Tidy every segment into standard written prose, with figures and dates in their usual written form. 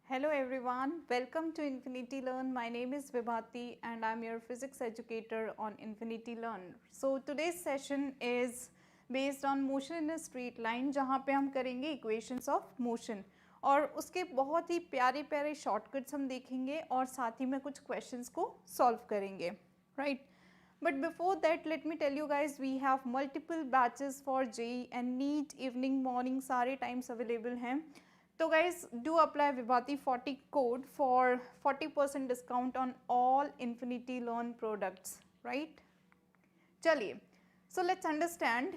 Hello everyone, welcome to Infinity Learn. My name is Vibhati and I'm your physics educator on Infinity Learn. So today's session is based on motion in a straight line जहाँ पे हम करेंगे equations of motion और उसके बहुत ही प्यारे प्यारे shortcuts हम देखेंगे और साथ ही में कुछ questions को solve करेंगे, right? But before that, let me tell you guys, we have multiple batches for JEE and NEET, evening, morning, सारे times available हैं. So guys, do apply Vibhati 40 code for 40% discount on all Infinity Learn products, right? चलिए, so let's understand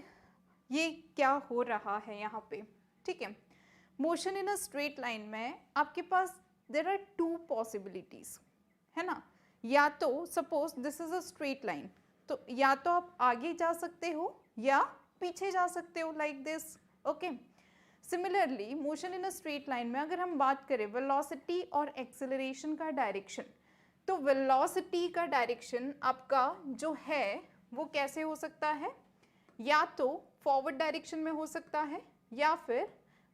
ये क्या हो रहा है यहाँ पे, ठीक है? Motion in a straight line में आपके पास there are two possibilities, है ना? या तो suppose this is a straight line, तो या तो आप आगे जा सकते हो या पीछे जा सकते हो like this, okay? Similarly motion in a straight line में अगर हम बात करें वेलोसिटी और एक्सेलरेशन का डायरेक्शन, तो वेलोसिटी का डायरेक्शन आपका जो है वो कैसे हो सकता है, या तो फॉरवर्ड डायरेक्शन में हो सकता है या फिर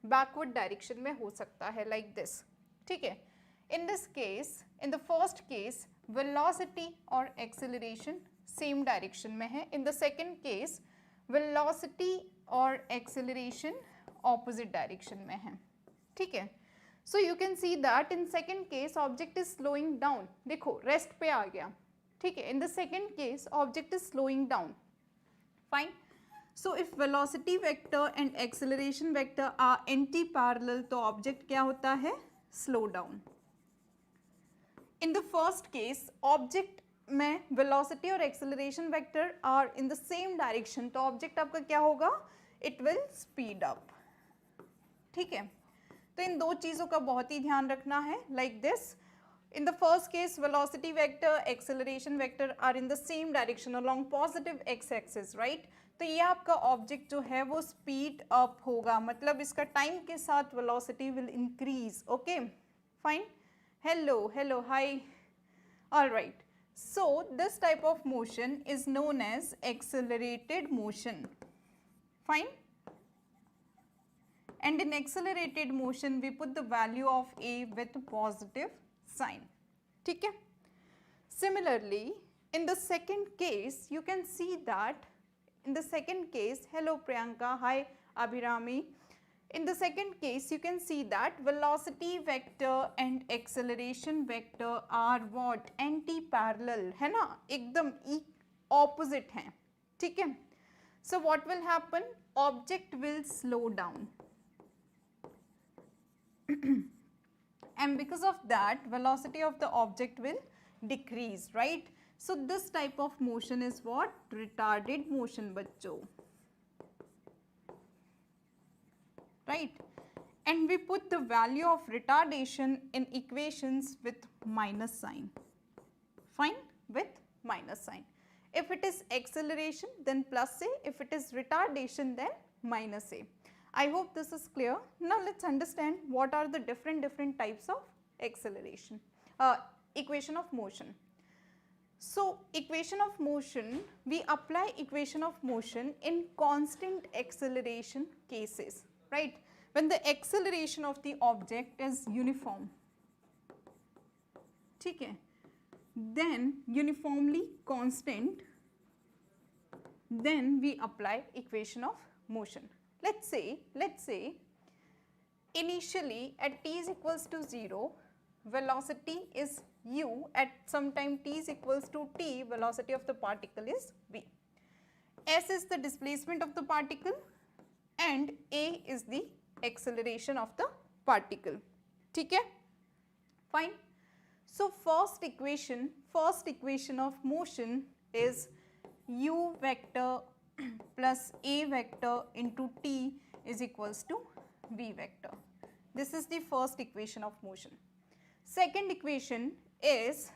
बैकवर्ड डायरेक्शन में हो सकता है लाइक दिस, ठीक है? In this case, in the first case velocity और एक्सेलरेशन सेम डायरेक्शन में है. In the second case velocity और एक्सेलरेशन ऑपोजिट डायरेक्शन में है, ठीक है? So you can see that in second case object is slowing down. देखो rest पे आ गया, ठीक है? In the second case object is slowing down, fine. So if velocity vector and acceleration vector are anti parallel, तो object क्या होता है? Slow down. In the first case object में वेलोसिटी और acceleration vector are in the same direction, तो object आपका क्या होगा? इट विल स्पीड अप, ठीक है? तो इन दो चीज़ों का बहुत ही ध्यान रखना है like this. In the first case velocity vector acceleration vector are in the same direction along positive X axis, right? तो ये आपका ऑब्जेक्ट जो है वो स्पीड अप होगा, मतलब इसका टाइम के साथ velocity will increase, okay fine. Hello hello hi, alright. So this type of motion is known as accelerated motion, fine. And in accelerated motion we put the value of a with positive sign, ठीक है? Similarly in the second case you can see that in the second case, hello Priyanka, hi Abhirami. In the second case you can see that velocity vector and acceleration vector are what? Anti parallel, है ना? एकदम opposite हैं, ठीक है? So what will happen? Object will slow down and because of that velocity of the object will decrease, right? So this type of motion is what? Retarded motion बच्चों, right? And we put the value of retardation in equations with minus sign, fine, with minus sign. If it is acceleration then plus a, if it is retardation then minus a. I hope this is clear. Now let's understand what are the different types of acceleration, equation of motion. So equation of motion, we apply equation of motion in constant acceleration cases, right? When the acceleration of the object is uniform, ठीक है? Then uniformly constant, then we apply equation of motion. Let's say initially at t is equals to 0 velocity is u, at some time t is equals to t velocity of the particle is v. S is the displacement of the particle and a is the acceleration of the particle, ठीक है? Fine. So first equation of motion is u vector plus a vector into t is equals to v vector. This is the first equation of motion. Second equation is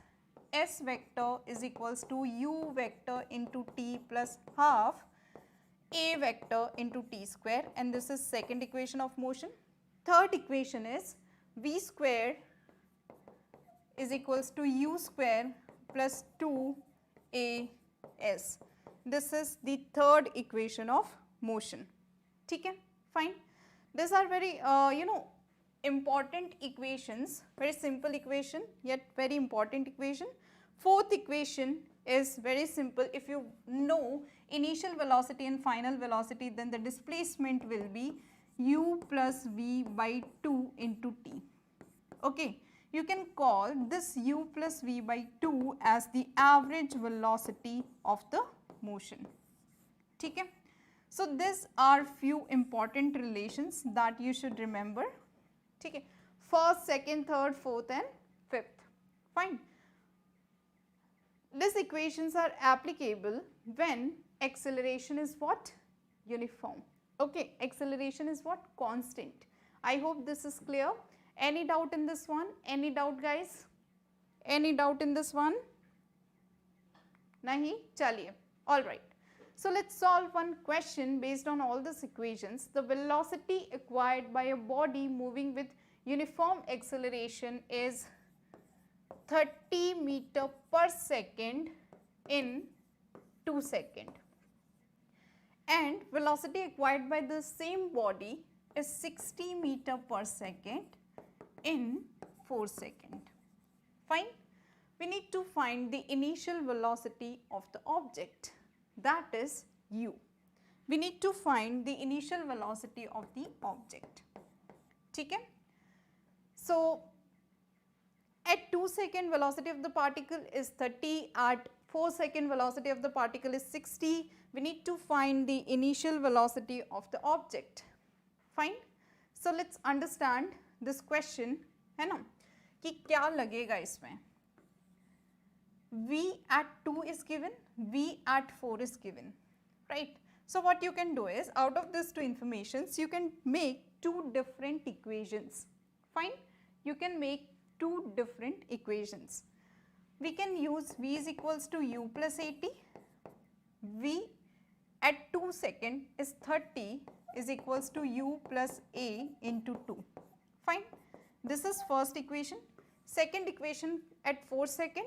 s vector is equals to u vector into t plus half a vector into t square, and this is second equation of motion. Third equation is v square is equals to u square plus 2as. This is the third equation of motion, ठीक है? Fine. These are very important equations, very simple equation yet very important equation. Fourth equation is very simple. If you know initial velocity and final velocity, then the displacement will be u plus v by 2 into t. Okay, you can call this u plus v by 2 as the average velocity of the motion. Okay, so these are few important relations that you should remember. Okay, first, second, third, fourth and fifth. Fine. These equations are applicable when acceleration is what? Uniform. Okay, acceleration is what? Constant. I hope this is clear. Any doubt in this one? Any doubt, guys? Any doubt in this one? Nahi? Chaliye. Alright. So let's solve one question based on all these equations. The velocity acquired by a body moving with uniform acceleration is 30 meter per second in 2 seconds. And velocity acquired by the same body is 60 meter per second in 4 seconds. Fine. We need to find the initial velocity of the object, that is u. We need to find the initial velocity of the object. Okay? So, at 2 second velocity of the particle is 30, at 4 second velocity of the particle is 60. We need to find the initial velocity of the object. Fine. So, let's understand this question, है ना, कि क्या लगेगा इसमें. V at 2 is given, V at 4 is given, right. So, what you can do is, out of these two informations, you can make two different equations. Fine. You can make two different equations. We can use V is equals to u plus 80, V at 2 second is 30 is equals to u plus a into 2. Fine. This is first equation. Second equation at 4 second.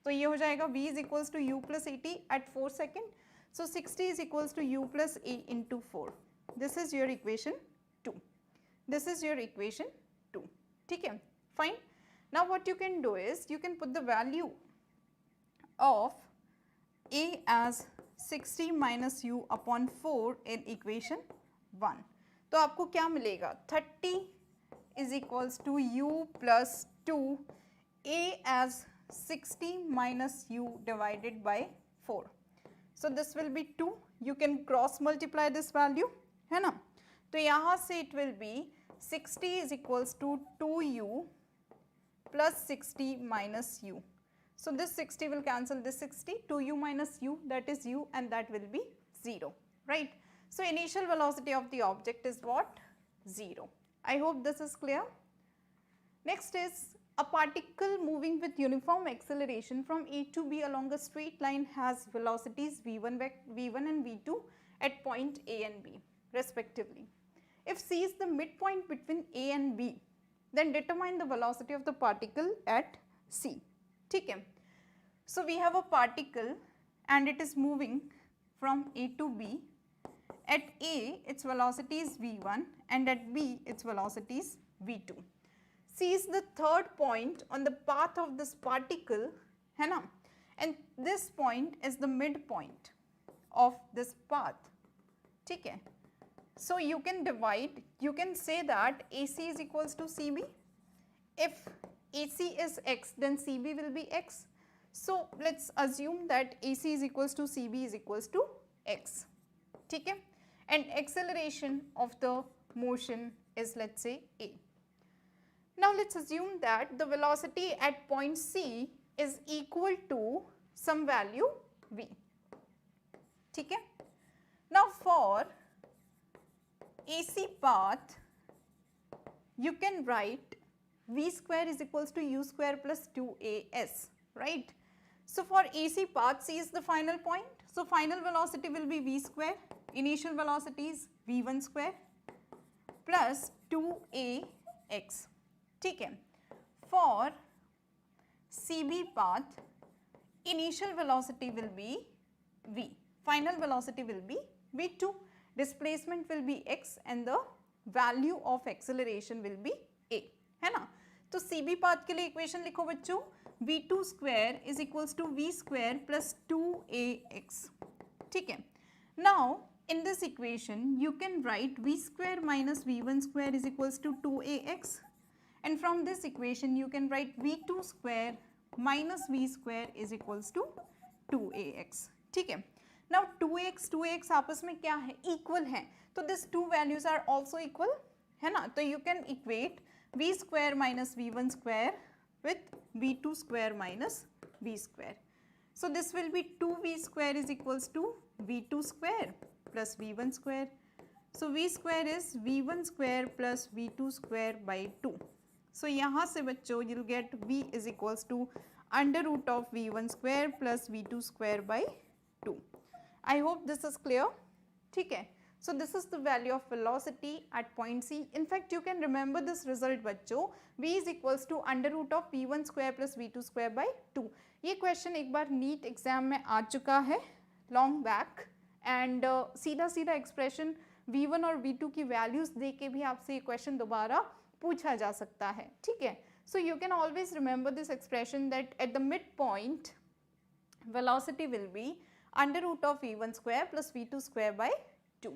तो ये हो जाएगा v is equals to u plus 80 at 4 second. So 60 is equals to u plus a into 4. This is your equation 2. This is your equation 2. ठीक है? Fine. Now what you can do is, you can put the value of a as 60 minus u upon 4 in equation 1. तो आपको क्या मिलेगा? 30 is equals to u plus 2, a as 60 minus u divided by 4. So this will be 2. You can cross multiply this value, है ना? तो यहाँ से it will be 60 is equals to 2u plus 60 minus u. So this 60 will cancel this 60, 2u minus u, that is u, and that will be 0, right? So initial velocity of the object is what? 0. I hope this is clear. Next is, a particle moving with uniform acceleration from A to B along a straight line has velocities v1 and v2 at point A and B respectively. If C is the midpoint between A and B, then determine the velocity of the particle at C. ठीक है? So we have a particle and it is moving from A to B. At A, its velocity is v1 and at B, its velocity is v2. C is the third point on the path of this particle, है ना? And this point is the midpoint of this path. ठीक है? So you can divide, you can say that AC is equals to CB. If AC is x, then CB will be x. So let's assume that AC is equals to CB is equals to x. ठीक है? And acceleration of the motion is, let's say, A. Now let's assume that the velocity at point C is equal to some value v. ठीक है? Now for AC path, you can write v square is equals to u square plus 2as, right? So for AC path, C is the final point. So final velocity will be v square, initial velocity is v1 square plus 2ax. ठीक है? For CB path, initial velocity will be v, final velocity will be v2, displacement will be x, and the value of acceleration will be a. है ना। तो C B path के लिए equation लिखो बच्चों, v2 square is equals to V square plus 2ax, ठीक है। Now in this equation you can write v square minus v1 square is equals to 2ax, and from this equation you can write v2 square minus v square is equals to 2ax, ठीक है। now 2x आपस में क्या है, equal है, तो this two values are also equal, है ना। तो you can equate v square minus v1 square with v2 square minus v square. So this will be 2v square is equals to v2 square plus v1 square. So v square is v1 square plus v2 square by 2. So यहाँ से बच्चों you'll get v is equals to under root of v1 square plus v2 square by 2. I hope this is clear. ठीक है. So this is the value of velocity at point C. In fact, you can remember this result बच्चों, v is equals to under root of v1 square plus v2 square by 2. ये question एक बार NEET exam में आ चुका है long back, and सीधा सीधा expression v1 और v2 की वैल्यूज दे के भी आपसे ये क्वेश्चन दोबारा पूछा जा सकता है, ठीक है। So you can always remember this expression that at the mid point velocity will be under root of v1 square plus v2 square by 2,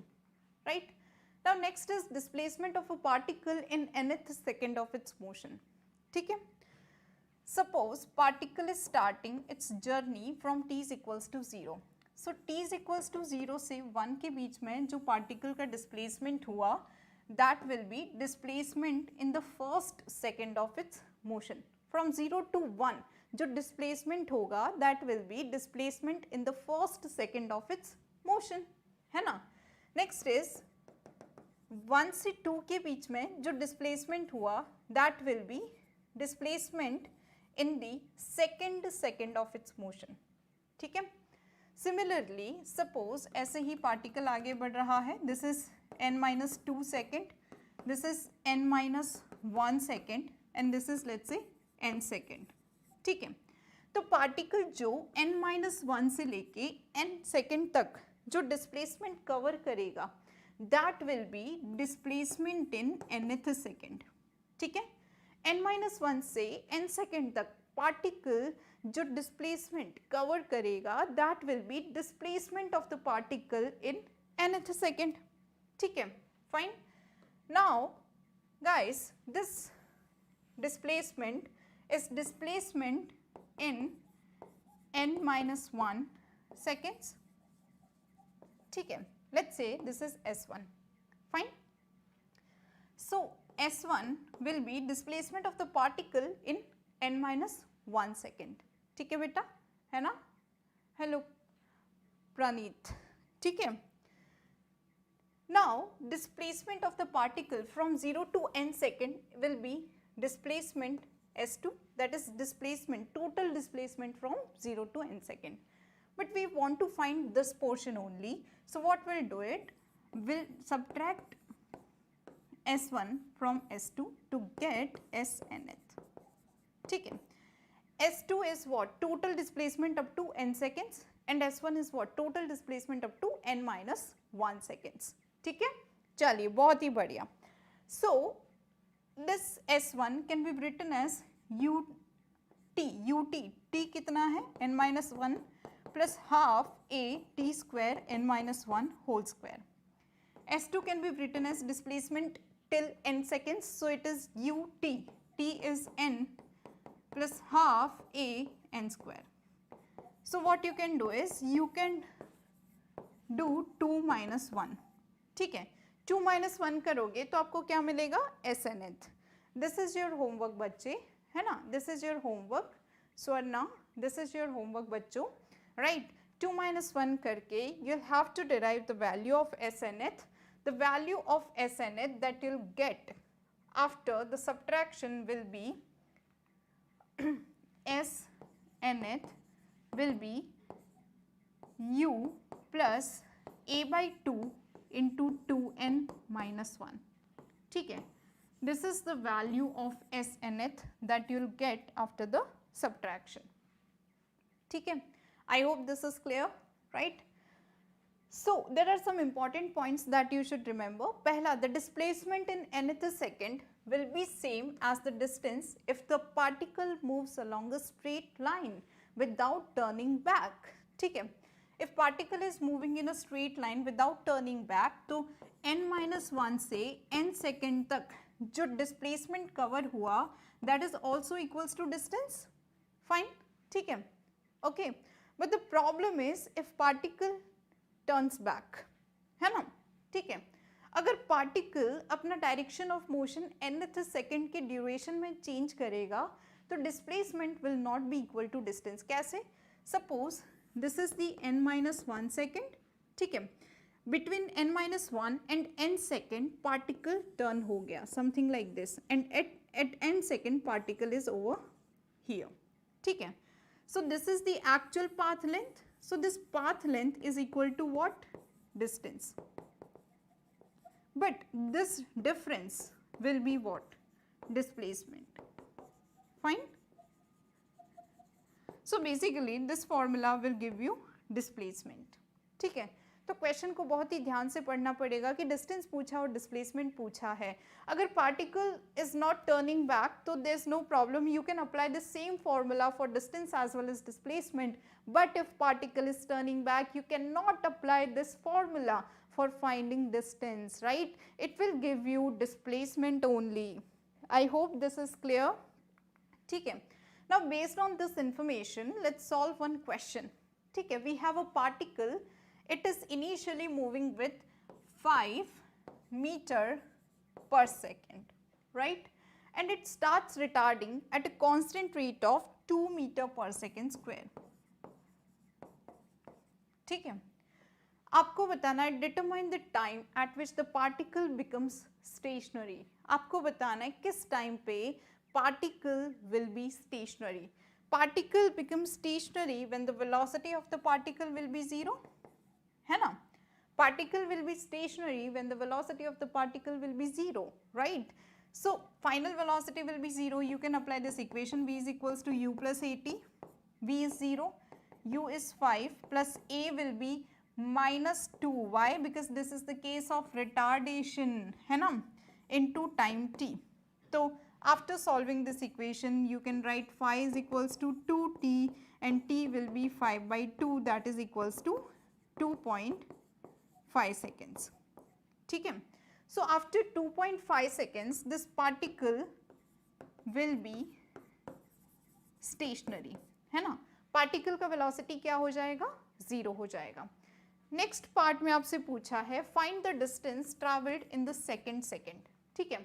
right? Now next is displacement of a particle in nth second of its motion, ठीक है। Suppose particle is starting its journey from t is equals to 0. So t is equals to 0 से 1 के बीच में जो particle का displacement हुआ, that will be displacement in the first second of its motion. From 0 to 1 जो displacement होगा, that will be displacement in the first second of its motion, है ना। Next is 1 से 2 के बीच में जो displacement हुआ, that will be displacement in the second of its motion, ठीक है। Similarly, suppose ऐसे ही particle आगे बढ़ रहा है, this is n-2 second, this is n-1 second and this is let's say n second, ठीक है। तो particle जो n-1 से लेके n second तक जो displacement cover करेगा, that will be displacement in nth second, ठीक है। n-1 से n second तक particle जो displacement cover करेगा, that will be displacement of the particle in nth second, ठीक है। Fine. Now guys, this displacement is displacement in n-1 seconds, ठीक है। Let's say this is S1, fine. So S1 will be displacement of the particle in n-1 second, ठीक है बेटा, है ना। Hello प्रणीत, ठीक है। Now displacement of the particle from 0 to n second will be displacement S2, that is displacement, total displacement from 0 to n second. But we want to find this portion only, so what we'll do it, we'll subtract S1 from S2 to get Snth, ठीक है। S2 is what, total displacement up to n seconds, and S1 is what, total displacement up to n-1 seconds, ठीक है। चलिए बहुत ही बढ़िया। So this S1 can be written as ut, t कितना है, n-1 plus half a t square n-1 whole square. S2 can be written as displacement till n seconds, so it is ut, t is n plus half a n square. So what you can do is you can do 2 minus 1, ठीक है। 2 minus 1 करोगे तो आपको क्या मिलेगा, Snth. This is your homework बच्चे, है ना, this is your homework. Swarna, this is your homework बच्चों, right. 2 minus 1 करके you'll have to derive the value of Snth. The value of Snth that you'll get after the subtraction will be Snth will be u plus a by 2 into 2n minus 1, ठीक है। This is the value of Snth that you'll get after the subtraction, ठीक है। I hope this is clear, right? So there are some important points that you should remember. पहला, the displacement in nth second will be same as the distance if the particle moves along a straight line without turning back. ठीक है, if particle is moving in a straight line without turning back, तो n-1 से n second तक जो displacement cover हुआ that is also equals to distance. Fine, ठीक है, okay. But the problem is if particle turns back, है ना, ठीक है. अगर पार्टिकल अपना direction of motion nth second के ड्यूरेशन में चेंज करेगा तो displacement will not be equal to distance. कैसे? Suppose this is the n-1 second, ठीक है, between n-1 and n second particle turn हो गया something like this and at n second particle is over here. ठीक है, so this is the actual path length. So this path length is equal to what? Distance. But this difference will be what? Displacement. Fine. So basically this formula will give you displacement. ठीक है, तो question को बहुत ही ध्यान से पढ़ना पड़ेगा कि डिस्टेंस पूछा और डिस्प्लेसमेंट पूछा है. अगर particle is not turning back तो there is no problem, you can apply the same formula for distance as well as displacement. But if particle is turning back you cannot apply this formula for finding distance, right? It will give you displacement only. I hope this is clear. ठीक है, now based on this information let's solve one question. ठीक है, we have a particle, it is initially moving with 5 meter per second, right? And it starts retarding at a constant rate of 2 meter per second square. ठीक है, आपको बताना है determine the time at which the particle becomes stationary. आपको बताना है किस time पे particle will be stationary. Particle becomes stationary when the velocity of the particle will be 0, है ना. Particle will be stationary when the velocity of the particle will be 0, right. So final velocity will be 0. You can apply this equation, v is equals to u plus at. v is 0, u is 5 plus a will be minus 2. Why? Because this is the case of retardation, है ना, into time t. So after solving this equation you can write phi is equals to 2t and t will be 5 by 2, that is equals to 2.5 seconds. ठीक है, so after 2.5 seconds this particle will be stationary, है ना. Particle का velocity क्या हो जाएगा? 0 हो जाएगा. नेक्स्ट पार्ट में आपसे पूछा है find the distance travelled in the second second. ठीक है,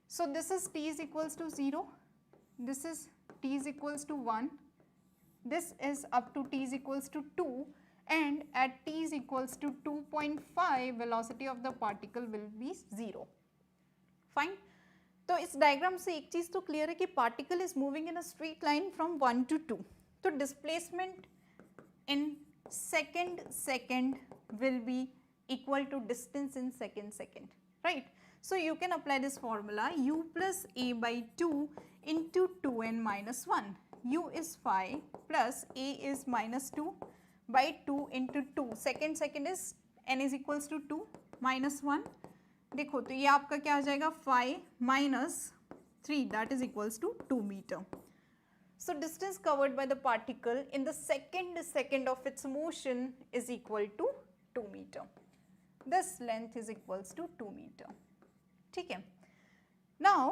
so this is t is equals to 0, this is t is equals to 1, this is up to t is equals to 2 and at t is equals to 2.5 velocity of the particle will be 0. Fine. तो इस diagram से एक चीज तो clear है कि particle is moving in a straight line from 1 to 2. तो displacement in second will be equal to distance in second, right? So you can apply this formula, u plus a by 2 into 2n minus 1. u is 5 plus a is minus 2 by 2 into 2. Second is n is equals to 2 minus 1. देखो तो ये आपका क्या आ जाएगा? 5 minus 3 that is equals to 2 meter. So distance covered by the particle in the second of its motion is equal to 2 meter. This length is equals to 2 meter. ठीक है. Now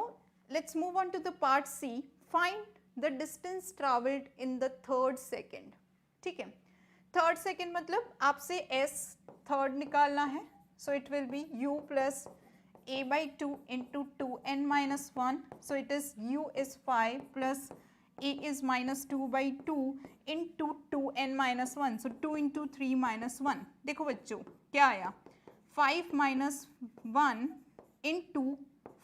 let's move on to the part C. Find the distance travelled in the third second. ठीक है. Third second मतलब आपसे s third निकालना है. So it will be u plus a by 2 into 2n minus 1. So it is u is 5 plus a is minus 2 by 2 into 2n minus 1. So 2 into 3 minus 1. देखो बच्चों क्या आया? 5 minus 1 into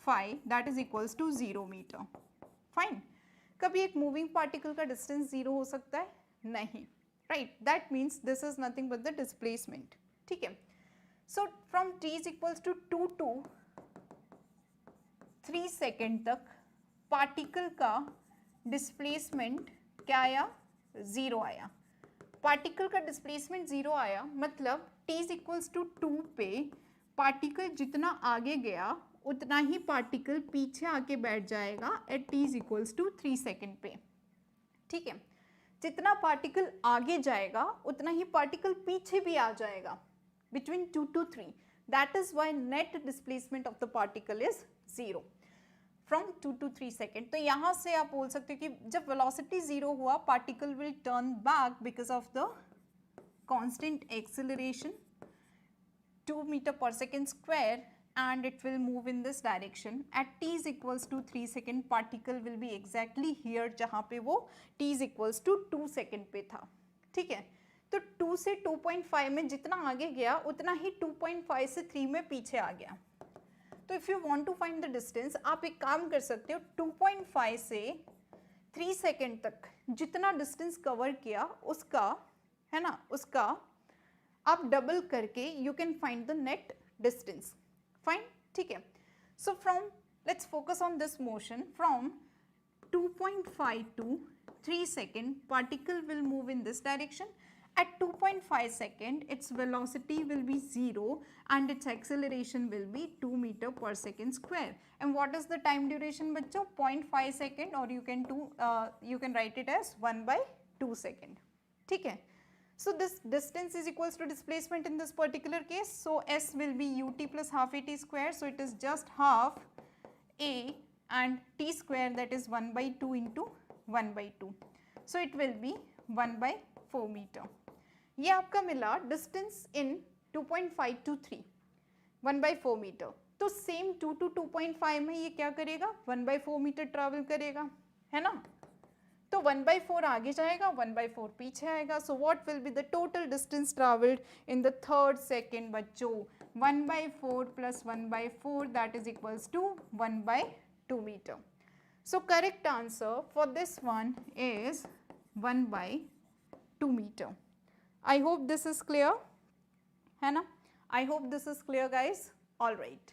5 that is equals to 0 meter. Fine. कभी एक moving particle का distance 0 हो सकता है? नहीं, right. That means this is nothing but the displacement. ठीक है. So from t is equals to 2 to 3 second तक पार्टिकल का डिस्प्लेसमेंट क्या आया? 0 आया. पार्टिकल का डिस्प्लेसमेंट 0 आया मतलब t इज इक्वल्स टू 2 पे पार्टिकल जितना आगे गया उतना ही पार्टिकल पीछे आके बैठ जाएगा at t is equals to 3 second पे, ठीक है। जितना पार्टिकल आगे जाएगा उतना ही पार्टिकल पीछे भी आ जाएगा, between 2 to 3. That is why net displacement of the particle is 0 from 2 to 3 second. तो यहाँ से आप बोल सकते हो कि जब वेलोसिटी 0 हुआ, particle will turn back because of the constant acceleration 2 meter per second square, and it will move in this direction. At t is equals to 3 second, particle will be exactly here जहाँ पे वो t is equals to 2 second पे था, ठीक है। तो 2 से 2.5 में जितना आगे गया उतना ही 2.5 से 3 में पीछे आ गया। तो if you want to find the distance, आप एक काम कर सकते हो, 2.5 से 3 सेकेंड तक जितना डिस्टेंस कवर किया उसका, है ना, उसका आप डबल करके you can find the net distance, fine, ठीक है। So from, let's focus on this motion, from 2.5 to 3 second, particle will move in this direction. At 2.5 second, its velocity will be 0 and its acceleration will be 2 meter per second square. And what is the time duration, बच्चों? 0.5 second, or you can write it as 1/2 second, ठीक है। So this distance is equals to displacement in this particular case. So S will be ut plus half at square. So it is just half a and t square, that is 1/2 into 1/2. So it will be 1/4 meter. ये आपका मिला distance in 2.5 to 3, 1/4 metre. तो same 2 to 2.5 में ये क्या करेगा, 1/4 metre travel करेगा, है ना। तो 1/4 आगे जाएगा, 1/4 पीछे आएगा. So what will be the total distance travelled in the third second बच्चों, 1/4 plus 1/4 that is equals to 1/2 metre. So correct answer for this one is 1/2 meter. I hope this is clear, है ना? I hope this is clear, guys. All right.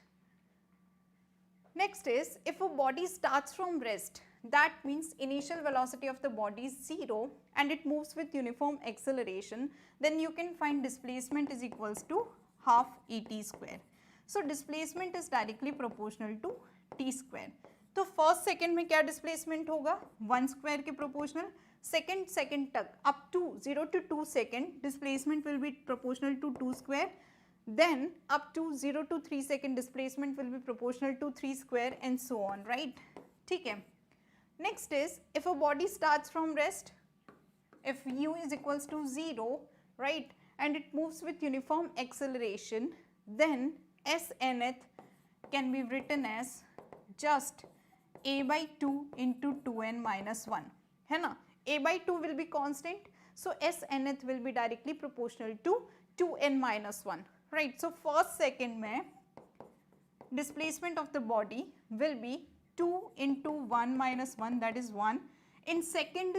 Next is, if a body starts from rest, that means initial velocity of the body is 0 and it moves with uniform acceleration, then you can find displacement is equals to half et square. So displacement is directly proportional to t square. तो first second में क्या displacement होगा, 1 square के proportional. Second तक up to 0 to 2 second displacement will be proportional to 2 square. Then up to 0 to 3 second displacement will be proportional to 3 square and so on, right. ठीक है. Next is, if a body starts from rest, if u is equals to 0, right, and it moves with uniform acceleration, then s nth can be written as just a by 2 into 2n minus 1, है ना. a by 2 will be constant, so s nth will be directly proportional to 2n minus 1, right. So first second में displacement of the body will be 2 into 1 minus 1, that is 1. In second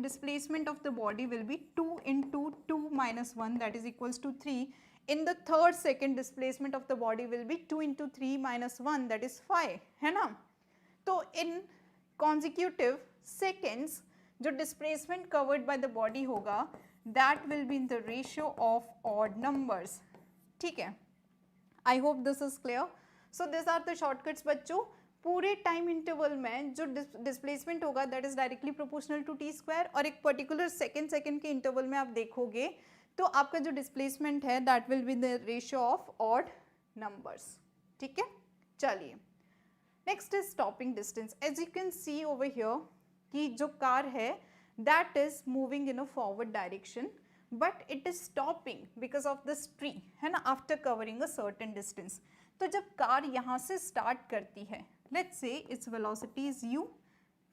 displacement of the body will be 2 into 2 minus 1, that is equals to 3. In the third second displacement of the body will be 2 into 3 minus 1, that is 5, है ना. तो in consecutive seconds जो displacement covered by the body होगा, that will be in the ratio of odd numbers. ठीक है. I hope this is clear. So these are the shortcuts बच्चों. पूरे time interval में जो डिस्प्लेसमेंट होगा that is directly proportional to T square, और एक पर्टिकुलर सेकेंड के इंटरवल में आप देखोगे तो आपका जो डिस्प्लेसमेंट है that will be the ratio of odd numbers. ठीक है. चलिए, next is stopping distance. As you can see over here कि जो कार है that is moving in a forward direction but it is stopping because of this tree, है ना, after covering a certain distance. तो जब car यहाँ से start करती है, let's say its velocity is u,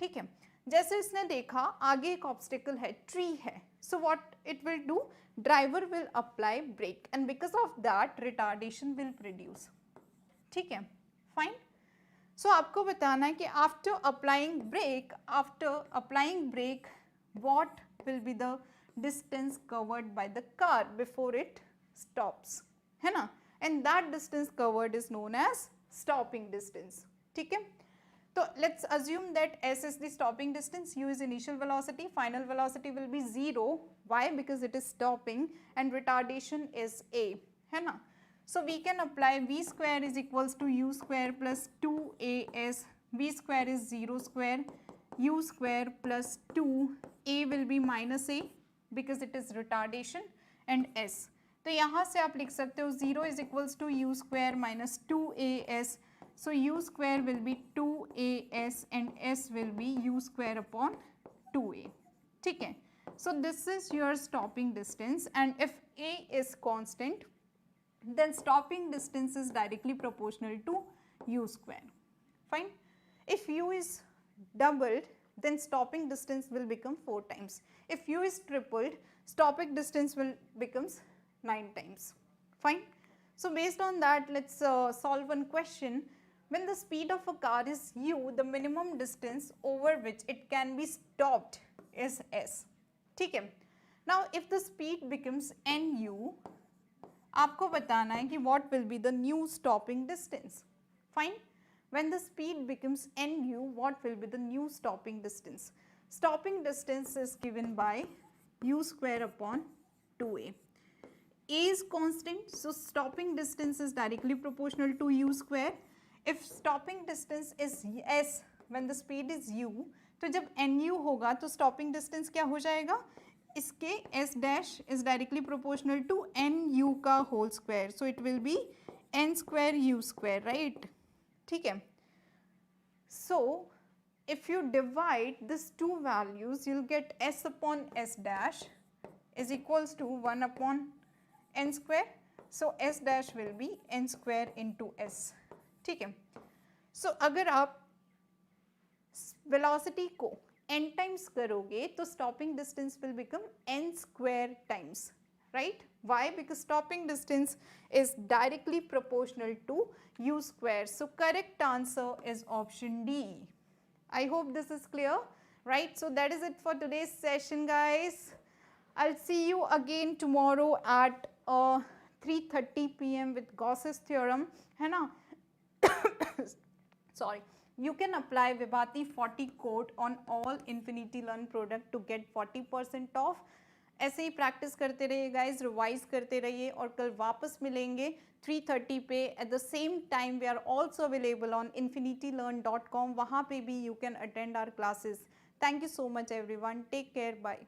ठीक है. जैसे इसने देखा आगे एक ऑब्स्टिकल है, ट्री है, so what it will do, driver will apply brake and because of that retardation will produce. ठीक है, फाइन. सो आपको बताना है कि after applying brake what will be the distance covered by the car before it stops, है ना, and that distance covered is known as stopping distance. ठीक है. तो let's assume that s is the stopping distance, u is initial velocity, final velocity will be 0. Why? Because it is stopping and retardation is a, है ना. So we can apply v square is equals to u square plus 2as, v square is 0 square, u square plus 2, a will be minus a because it is retardation, and s. तो यहाँ से आप लिख सकते हो 0 is equals to u square minus 2as, so u square will be 2as and s will be u square upon 2a. ठीक है, so this is your stopping distance, and if a is constant, then stopping distance is directly proportional to u square. Fine. If u is doubled, then stopping distance will become 4 times. If u is tripled, stopping distance will becomes 9 times. Fine. So based on that, let's solve one question. When the speed of a car is u, the minimum distance over which it can be stopped is s. ठीक है. Now if the speed becomes nu, आपको बताना है कि what will be the new stopping distance. Fine. When the speed becomes nu, what will be the new stopping distance? Stopping distance is given by u square upon 2a. A is constant, so stopping distance is directly proportional to u square. If stopping distance is s, when the speed is u, तो जब nu होगा तो stopping distance क्या हो जाएगा? इसके s dash is directly proportional to nu का whole square, so it will be n square u square, right? ठीक है. So if you divide these two values, you'll get s upon s dash is equals to 1 upon n square, so s dash will be n square into s. ठीक है. So अगर आप velocity को n times करोगे तो stopping distance will become n square times, right? Why? Because stopping distance is directly proportional to u square. So correct answer is option D. I hope this is clear, right? So that is it for today's session, guys. I'll see you again tomorrow at 3:30 p.m. with Gauss's theorem, है ना? Sorry. You can apply Vibhati 40 code on all Infinity Learn product to get 40% off. ऐसे ही practice करते रहिए guys, revise करते रहिए और कल वापस मिलेंगे 3:30 पे. At the same time we are also available on infinitylearn.com. वहाँ पे भी you can attend our classes. Thank you so much everyone. Take care. Bye.